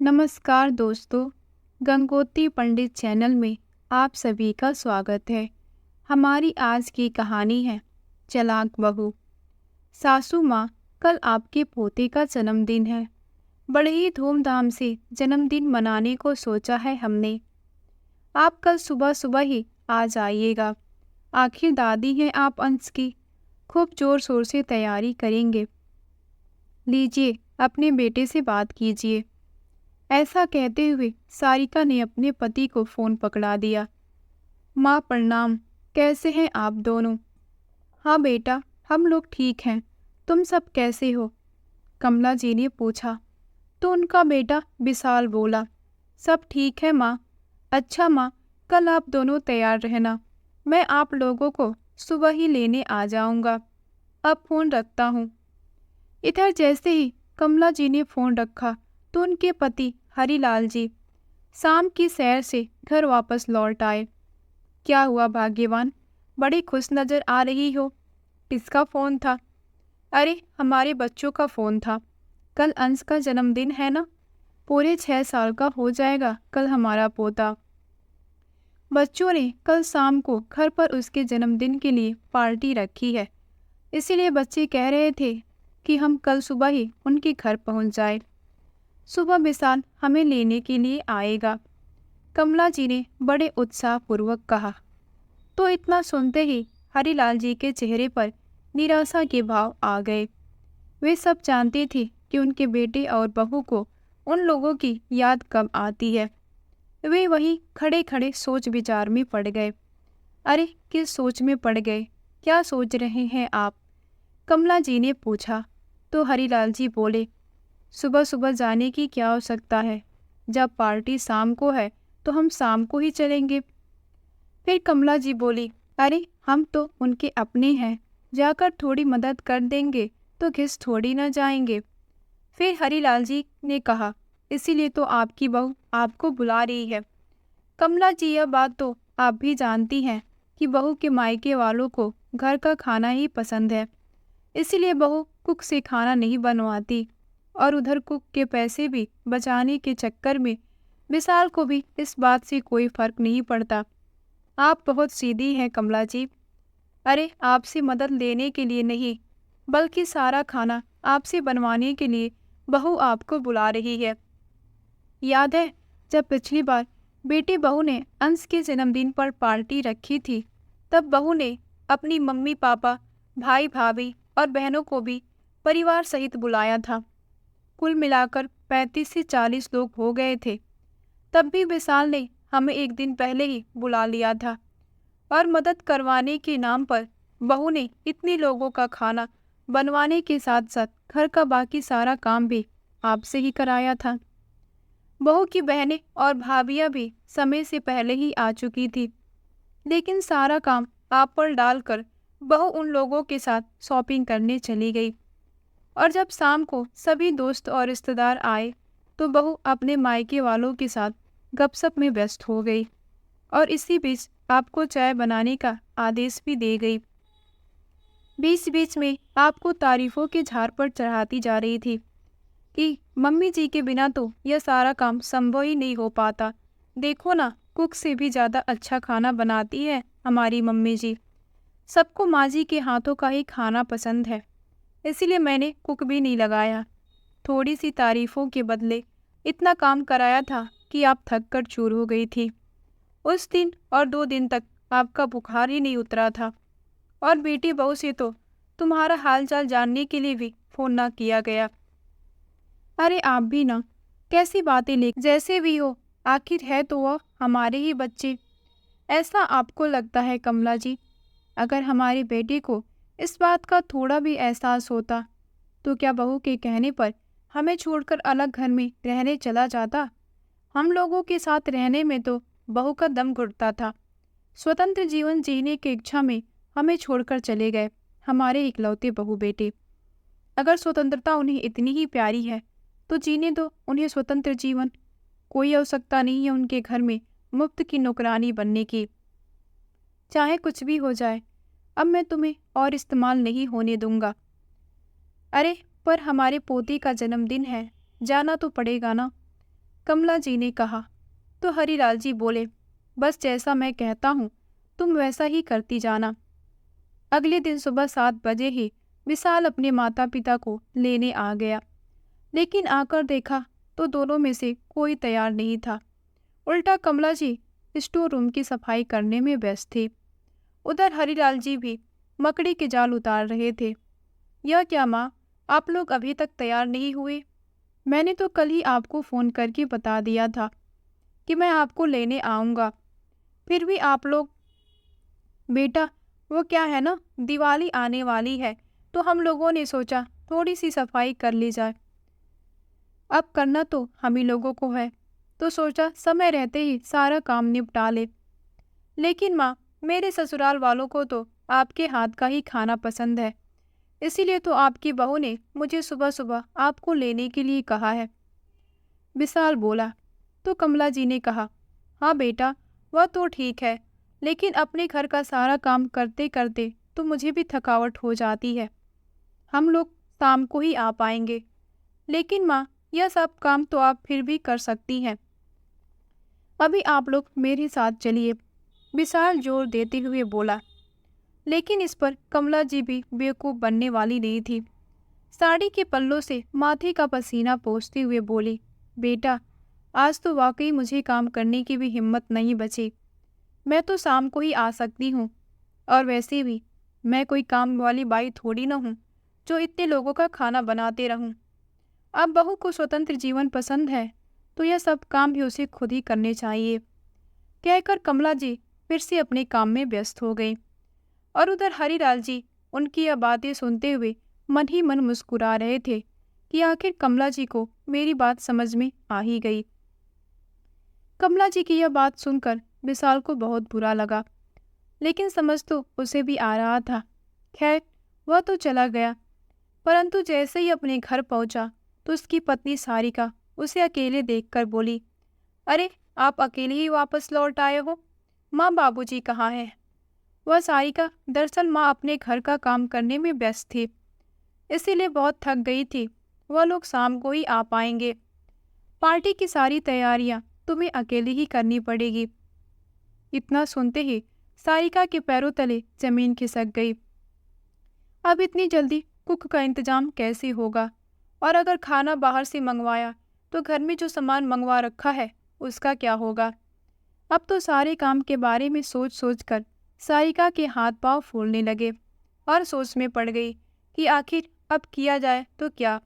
नमस्कार दोस्तों, गंगोत्री पंडित चैनल में आप सभी का स्वागत है। हमारी आज की कहानी है चालाक बहू। सासू माँ, कल आपके पोते का जन्मदिन है। बड़े ही धूमधाम से जन्मदिन मनाने को सोचा है हमने। आप कल सुबह सुबह ही आ जाइएगा। आखिर दादी हैं आप अंश की। खूब जोर शोर से तैयारी करेंगे। लीजिए, अपने बेटे से बात कीजिए। ऐसा कहते हुए सारिका ने अपने पति को फोन पकड़ा दिया। माँ प्रणाम, कैसे हैं आप दोनों? हाँ बेटा, हम लोग ठीक हैं। तुम सब कैसे हो? कमला जी ने पूछा। तो उनका बेटा विशाल बोला, सब ठीक है माँ। अच्छा माँ, कल आप दोनों तैयार रहना। मैं आप लोगों को सुबह ही लेने आ जाऊंगा। अब फोन रखता हूँ। इधर जैसे ही कमला जी ने फोन रखा तो उनके पति हरिलाल जी शाम की सैर से घर वापस लौट आए। क्या हुआ भाग्यवान, बड़ी खुश नजर आ रही हो। किसका फोन था? अरे हमारे बच्चों का फोन था। कल अंश का जन्मदिन है ना। पूरे 6 साल का हो जाएगा कल हमारा पोता। बच्चों ने कल शाम को घर पर उसके जन्मदिन के लिए पार्टी रखी है। इसीलिए बच्चे कह रहे थे कि हम कल सुबह ही उनके घर पहुंच जाए। सुबह विशाल हमें लेने के लिए आएगा, कमला जी ने बड़े उत्साहपूर्वक कहा। तो इतना सुनते ही हरिलाल जी के चेहरे पर निराशा के भाव आ गए। वे सब जानते थे कि उनके बेटे और बहू को उन लोगों की याद कब आती है। वे वहीं खड़े खड़े सोच विचार में पड़ गए। अरे किस सोच में पड़ गए? क्या सोच रहे हैं आप? कमला जी ने पूछा। तो हरिलाल जी बोले, सुबह सुबह जाने की क्या आवश्यकता है? जब पार्टी शाम को है तो हम शाम को ही चलेंगे। फिर कमला जी बोली, अरे हम तो उनके अपने हैं, जाकर थोड़ी मदद कर देंगे तो घिस थोड़ी न जाएंगे। फिर हरिलाल जी ने कहा, इसीलिए तो आपकी बहू आपको बुला रही है। कमला जी, यह बात तो आप भी जानती हैं कि बहू के मायके वालों को घर का खाना ही पसंद है। इसीलिए बहू कुक से खाना नहीं बनवाती। और उधर कुक के पैसे भी बचाने के चक्कर में विशाल को भी इस बात से कोई फर्क नहीं पड़ता। आप बहुत सीधी हैं कमला जी। अरे आपसे मदद लेने के लिए नहीं, बल्कि सारा खाना आपसे बनवाने के लिए बहू आपको बुला रही है। याद है जब पिछली बार बेटी बहू ने अंश के जन्मदिन पर पार्टी रखी थी, तब बहू ने अपनी मम्मी पापा, भाई भाभी और बहनों को भी परिवार सहित बुलाया था। कुल मिलाकर 35 से 40 लोग हो गए थे। तब भी विशाल ने हमें एक दिन पहले ही बुला लिया था और मदद करवाने के नाम पर बहू ने इतने लोगों का खाना बनवाने के साथ साथ घर का बाकी सारा काम भी आपसे ही कराया था। बहू की बहनें और भाभियां भी समय से पहले ही आ चुकी थी, लेकिन सारा काम आप पर डालकर बहू उन लोगों के साथ शॉपिंग करने चली गई। और जब शाम को सभी दोस्त और रिश्तेदार आए तो बहू अपने मायके वालों के साथ गपशप में व्यस्त हो गई और इसी बीच आपको चाय बनाने का आदेश भी दे गई। बीच बीच में आपको तारीफों के झाड़ पर चढ़ाती जा रही थी कि मम्मी जी के बिना तो यह सारा काम संभव ही नहीं हो पाता। देखो ना, कुक से भी ज़्यादा अच्छा खाना बनाती है हमारी मम्मी जी। सबको माँ जी के हाथों का ही खाना पसंद है, इसीलिए मैंने कुक भी नहीं लगाया। थोड़ी सी तारीफों के बदले इतना काम कराया था कि आप थक कर चूर हो गई थी। उस दिन और 2 दिन तक आपका बुखार ही नहीं उतरा था और बेटी बहू से तो तुम्हारा हालचाल जानने के लिए भी फोन ना किया गया। अरे आप भी ना, कैसी बातें ले, जैसे भी हो आखिर है तो वह हमारे ही बच्चे। ऐसा आपको लगता है कमला जी? अगर हमारी बेटी को इस बात का थोड़ा भी एहसास होता तो क्या बहू के कहने पर हमें छोड़कर अलग घर में रहने चला जाता? हम लोगों के साथ रहने में तो बहू का दम घुटता था। स्वतंत्र जीवन जीने की इच्छा में हमें छोड़कर चले गए हमारे इकलौते बहू बेटे। अगर स्वतंत्रता उन्हें इतनी ही प्यारी है तो जीने दो उन्हें स्वतंत्र जीवन। कोई आवश्यकता नहीं है उनके घर में मुफ्त की नौकरानी बनने की। चाहे कुछ भी हो जाए, अब मैं तुम्हें और इस्तेमाल नहीं होने दूंगा। अरे पर हमारे पोते का जन्मदिन है, जाना तो पड़ेगा ना। कमला जी ने कहा। तो हरिलाल जी बोले, बस जैसा मैं कहता हूँ तुम वैसा ही करती जाना। अगले दिन सुबह 7 बजे ही विशाल अपने माता पिता को लेने आ गया, लेकिन आकर देखा तो दोनों में से कोई तैयार नहीं था। उल्टा कमला जी स्टोर रूम की सफाई करने में व्यस्त थे। उधर हरिलाल जी भी मकड़ी के जाल उतार रहे थे। यह क्या माँ, आप लोग अभी तक तैयार नहीं हुए? मैंने तो कल ही आपको फ़ोन करके बता दिया था कि मैं आपको लेने आऊँगा, फिर भी आप लोग। बेटा, वो क्या है ना, दिवाली आने वाली है तो हम लोगों ने सोचा थोड़ी सी सफाई कर ली जाए। अब करना तो हम ही लोगों को है, तो सोचा समय रहते ही सारा काम निपटा ले। लेकिन माँ, मेरे ससुराल वालों को तो आपके हाथ का ही खाना पसंद है, इसीलिए तो आपकी बहू ने मुझे सुबह सुबह आपको लेने के लिए कहा है। विशाल बोला। तो कमला जी ने कहा, हाँ बेटा, वह तो ठीक है, लेकिन अपने घर का सारा काम करते करते तो मुझे भी थकावट हो जाती है। हम लोग शाम को ही आ पाएंगे। लेकिन माँ, यह सब काम तो आप फिर भी कर सकती हैं। अभी आप लोग मेरे साथ चलिए, विशाल जोर देते हुए बोला। लेकिन इस पर कमला जी भी बेवकूफ़ बनने वाली नहीं थी। साड़ी के पल्लों से माथे का पसीना पोंछते हुए बोली, बेटा, आज तो वाकई मुझे काम करने की भी हिम्मत नहीं बची। मैं तो शाम को ही आ सकती हूँ, और वैसे भी मैं कोई काम वाली बाई थोड़ी न हूँ जो इतने लोगों का खाना बनाते रहूँ। अब बहू को स्वतंत्र जीवन पसंद है तो यह सब काम भी उसे खुद ही करने चाहिए। कहकर कमला जी फिर से अपने काम में व्यस्त हो गई, और उधर हरिलाल जी उनकी यह बातें सुनते हुए मन ही मन मुस्कुरा रहे थे कि आखिर कमला जी को मेरी बात समझ में आ ही गई। कमला जी की यह बात सुनकर विशाल को बहुत बुरा लगा, लेकिन समझ तो उसे भी आ रहा था। खैर, वह तो चला गया, परंतु जैसे ही अपने घर पहुंचा तो उसकी पत्नी सारिका उसे अकेले देखकर बोली, अरे, आप अकेले ही वापस लौट आए हो? माँ बाबूजी कहाँ हैं? वह सारिका दरअसल माँ अपने घर का काम करने में व्यस्त थी, इसीलिए बहुत थक गई थी। वह लोग शाम को ही आ पाएंगे। पार्टी की सारी तैयारियां तुम्हें अकेले ही करनी पड़ेगी। इतना सुनते ही सारिका के पैरों तले जमीन खिसक गई। अब इतनी जल्दी कुक का इंतजाम कैसे होगा? और अगर खाना बाहर से मंगवाया तो घर में जो सामान मंगवा रखा है उसका क्या होगा? अब तो सारे काम के बारे में सोच सोच कर सारिका के हाथ पांव फूलने लगे और सोच में पड़ गई कि आखिर अब किया जाए तो क्या।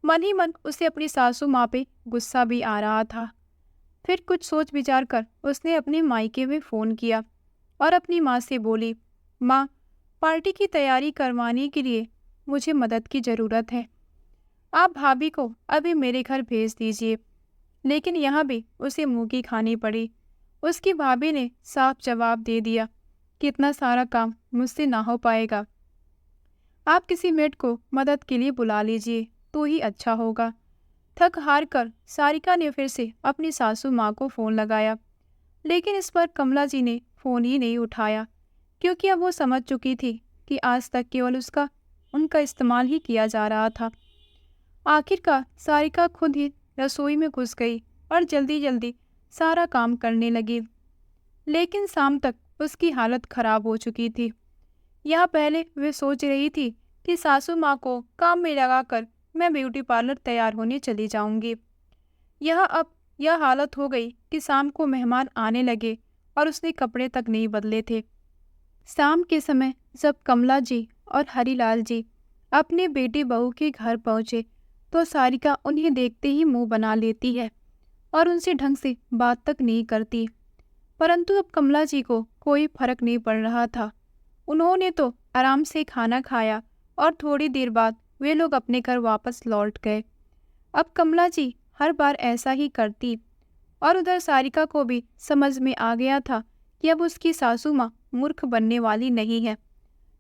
मन ही मन उसे अपनी सासू माँ पे गुस्सा भी आ रहा था। फिर कुछ सोच विचार कर उसने अपने मायके में फ़ोन किया और अपनी माँ से बोली, माँ, पार्टी की तैयारी करवाने के लिए मुझे मदद की ज़रूरत है। आप भाभी को अभी मेरे घर भेज दीजिए। लेकिन यहाँ भी उसे मुँह की खानी पड़ी। उसकी भाभी ने साफ जवाब दे दिया कि इतना सारा काम मुझसे ना हो पाएगा। आप किसी मेड को मदद के लिए बुला लीजिए तो ही अच्छा होगा। थक हार कर सारिका ने फिर से अपनी सासू माँ को फ़ोन लगाया, लेकिन इस पर कमला जी ने फ़ोन ही नहीं उठाया, क्योंकि अब वो समझ चुकी थी कि आज तक केवल उनका इस्तेमाल ही किया जा रहा था। आखिरकार सारिका खुद ही रसोई में घुस गई और जल्दी जल्दी सारा काम करने लगी। लेकिन शाम तक उसकी हालत खराब हो चुकी थी। यहाँ पहले वे सोच रही थी कि सासू माँ को काम में लगाकर मैं ब्यूटी पार्लर तैयार होने चली जाऊंगी। यह अब यह हालत हो गई कि शाम को मेहमान आने लगे और उसने कपड़े तक नहीं बदले थे। शाम के समय जब कमला जी और हरिलाल जी अपने बेटी बहू के घर पहुँचे तो सारिका उन्हें देखते ही मुंह बना लेती है और उनसे ढंग से बात तक नहीं करती। परंतु अब कमला जी को कोई फर्क नहीं पड़ रहा था। उन्होंने तो आराम से खाना खाया और थोड़ी देर बाद वे लोग अपने घर वापस लौट गए। अब कमला जी हर बार ऐसा ही करती, और उधर सारिका को भी समझ में आ गया था कि अब उसकी सासू माँ मूर्ख बनने वाली नहीं है।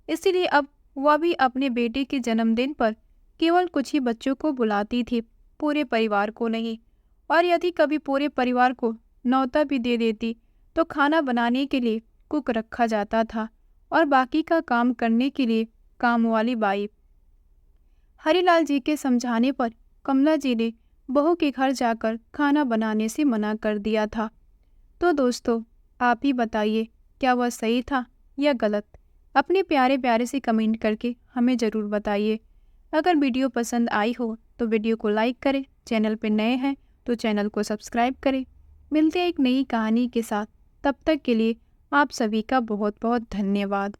इसीलिए अब वह भी अपने बेटे के जन्मदिन पर केवल कुछ ही बच्चों को बुलाती थी, पूरे परिवार को नहीं। और यदि कभी पूरे परिवार को न्योता भी दे देती तो खाना बनाने के लिए कुक रखा जाता था और बाकी का काम करने के लिए काम वाली बाई। हरिलाल जी के समझाने पर कमला जी ने बहू के घर जाकर खाना बनाने से मना कर दिया था। तो दोस्तों, आप ही बताइए, क्या वह सही था या गलत? अपने प्यारे प्यारे से कमेंट करके हमें ज़रूर बताइए। अगर वीडियो पसंद आई हो तो वीडियो को लाइक करें, चैनल पर नए हैं तो चैनल को सब्सक्राइब करें। मिलते हैं एक नई कहानी के साथ, तब तक के लिए आप सभी का बहुत बहुत धन्यवाद।